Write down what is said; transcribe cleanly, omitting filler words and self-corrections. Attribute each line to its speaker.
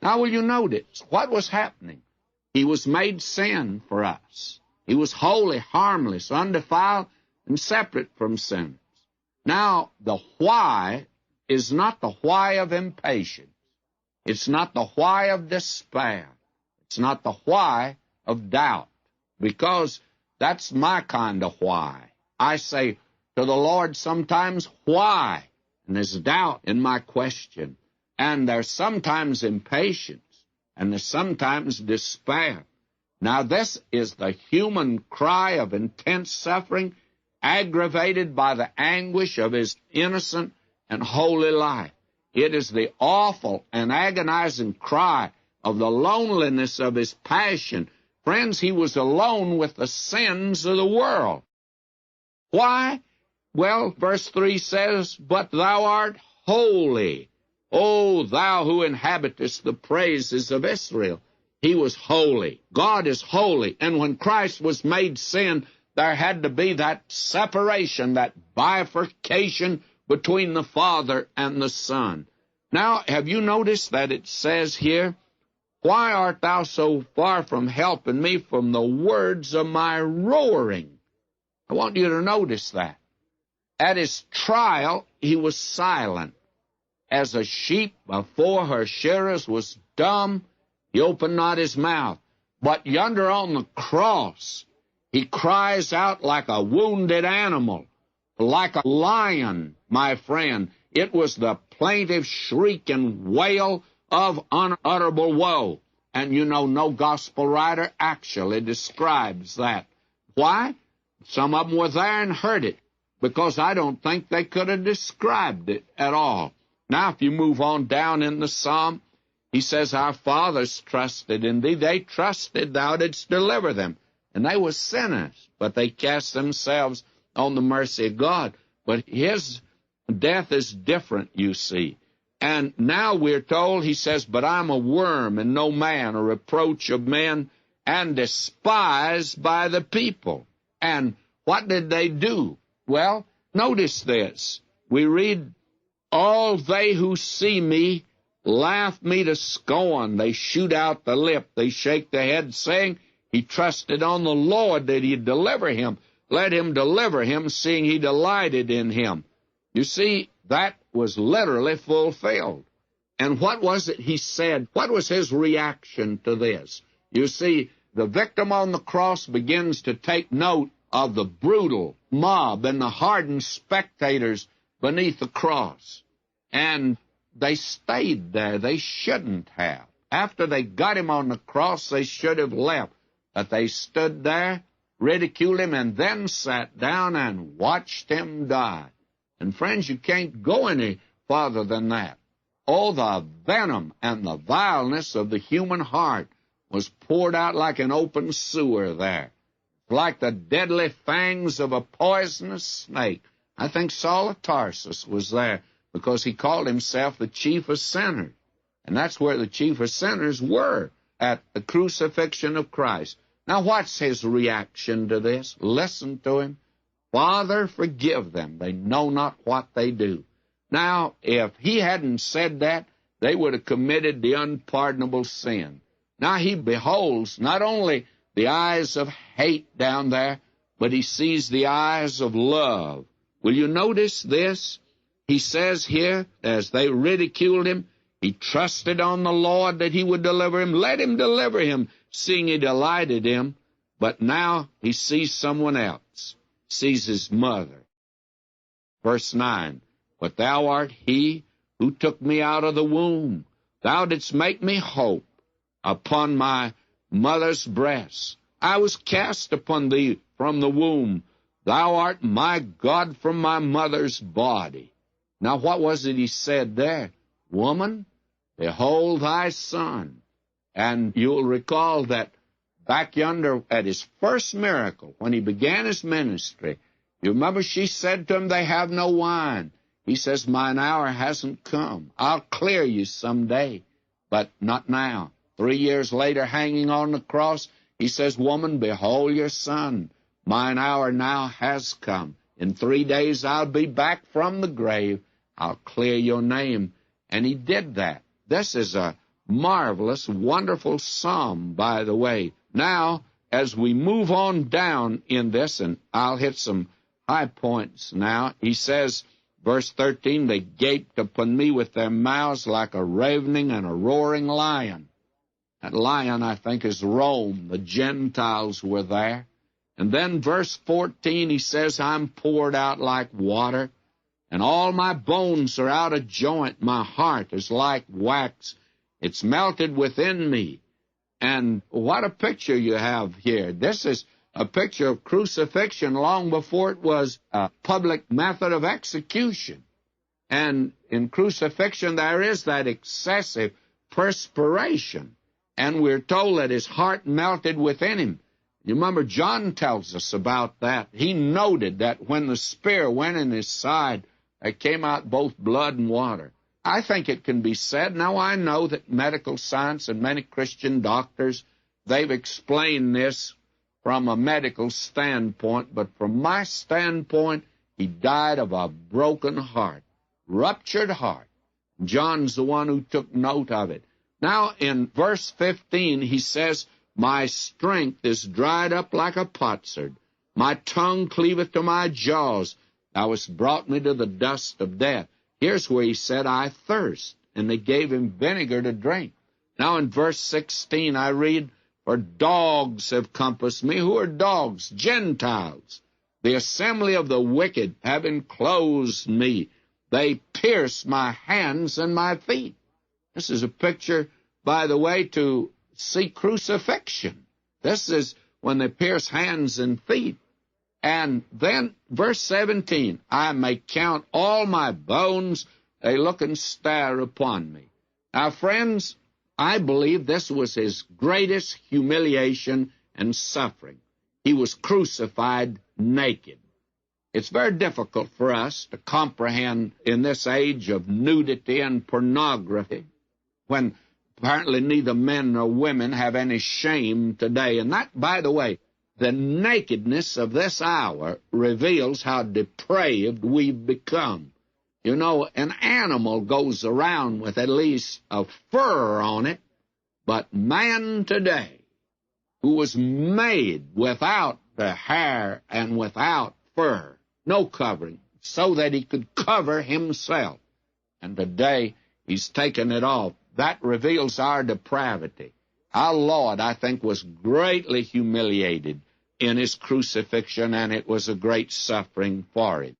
Speaker 1: Now, will you notice what was happening? He was made sin for us. He was holy, harmless, undefiled, and separate from sinners. Now, the why is not the why of impatience. It's not the why of despair. It's not the why of doubt, because that's my kind of why. I say to the Lord sometimes, why? And there's doubt in my question. And there's sometimes impatience, and there's sometimes despair. Now, this is the human cry of intense suffering, aggravated by the anguish of his innocent and holy life. It is the awful and agonizing cry of the loneliness of his passion. Friends, he was alone with the sins of the world. Why? Well, verse 3 says, "But thou art holy, O thou who inhabitest the praises of Israel." He was holy. God is holy. And when Christ was made sin, there had to be that separation, that bifurcation between the Father and the Son. Now, have you noticed that it says here, "Why art thou so far from helping me from the words of my roaring?" I want you to notice that. At his trial, he was silent. As a sheep before her shearers was dumb, he opened not his mouth. But yonder on the cross, he cries out like a wounded animal, like a lion, my friend. It was the plaintive shriek and wail of unutterable woe. And you know, no gospel writer actually describes that. Why? Some of them were there and heard it, because I don't think they could have described it at all. Now, if you move on down in the psalm, he says, "Our fathers trusted in thee. They trusted thou didst deliver them. And they were sinners, but they cast themselves on the mercy of God." But his death is different, you see. And now we're told, he says, "But I'm a worm and no man, a reproach of men, and despised by the people." And what did they do? Well, notice this. We read, "All they who see me laugh me to scorn. They shoot out the lip. They shake their head, saying, He trusted on the Lord that he'd deliver him. Let him deliver him, seeing he delighted in him." You see, that was literally fulfilled. And what was it he said? What was his reaction to this? You see, the victim on the cross begins to take note of the brutal mob and the hardened spectators beneath the cross. And they stayed there. They shouldn't have. After they got him on the cross, they should have left. But they stood there, ridiculed him, and then sat down and watched him die. And friends, you can't go any farther than that. Oh, the venom and the vileness of the human heart was poured out like an open sewer there, like the deadly fangs of a poisonous snake. I think Saul of Tarsus was there because he called himself the chief of sinners. And that's where the chief of sinners were, at the crucifixion of Christ. Now, what's his reaction to this? Listen to him. "Father, forgive them. They know not what they do." Now, if he hadn't said that, they would have committed the unpardonable sin. Now he beholds not only the eyes of hate down there, but he sees the eyes of love. Will you notice this? He says here, as they ridiculed him, he trusted on the Lord that he would deliver him. Let him deliver him, seeing he delighted him. But now he sees someone else, sees his mother. Verse 9, "But thou art he who took me out of the womb. Thou didst make me hope upon my mother's breast. I was cast upon thee from the womb. Thou art my God from my mother's body." Now, what was it he said there? "Woman, behold thy son." And you'll recall that back yonder at his first miracle, when he began his ministry, you remember she said to him, "They have no wine." He says, "Mine hour hasn't come. I'll clear you someday, but not now." 3 years later, hanging on the cross, he says, "Woman, behold your son. Mine hour now has come. In 3 days I'll be back from the grave. I'll clear your name." And he did that. This is a marvelous, wonderful psalm, by the way. Now, as we move on down in this, and I'll hit some high points now, he says, verse 13, they gaped upon me with their mouths like a ravening and a roaring lion. That lion, I think, is Rome. The Gentiles were there. And then verse 14, he says, I'm poured out like water, and all my bones are out of joint. My heart is like wax. It's melted within me. And what a picture you have here. This is a picture of crucifixion long before it was a public method of execution. And in crucifixion, there is that excessive perspiration. And we're told that his heart melted within him. You remember, John tells us about that. He noted that when the spear went in his side, there came out both blood and water. I think it can be said. Now, I know that medical science and many Christian doctors, they've explained this from a medical standpoint, but from my standpoint, he died of a broken heart, ruptured heart. John's the one who took note of it. Now, in verse 15, he says, my strength is dried up like a potsherd. My tongue cleaveth to my jaws. Thou hast brought me to the dust of death. Here's where he said, I thirst. And they gave him vinegar to drink. Now, in verse 16, I read, for dogs have compassed me. Who are dogs? Gentiles. The assembly of the wicked have enclosed me. They pierce my hands and my feet. This is a picture, by the way, to see crucifixion. This is when they pierce hands and feet. And then, verse 17, I may count all my bones, they look and stare upon me. Now, friends, I believe this was his greatest humiliation and suffering. He was crucified naked. It's very difficult for us to comprehend in this age of nudity and pornography, when apparently neither men nor women have any shame today. And that, by the way, the nakedness of this hour reveals how depraved we've become. You know, an animal goes around with at least a fur on it, but man today, who was made without the hair and without fur, no covering, so that he could cover himself, and today he's taken it off. That reveals our depravity. Our Lord, I think, was greatly humiliated in his crucifixion, and it was a great suffering for him.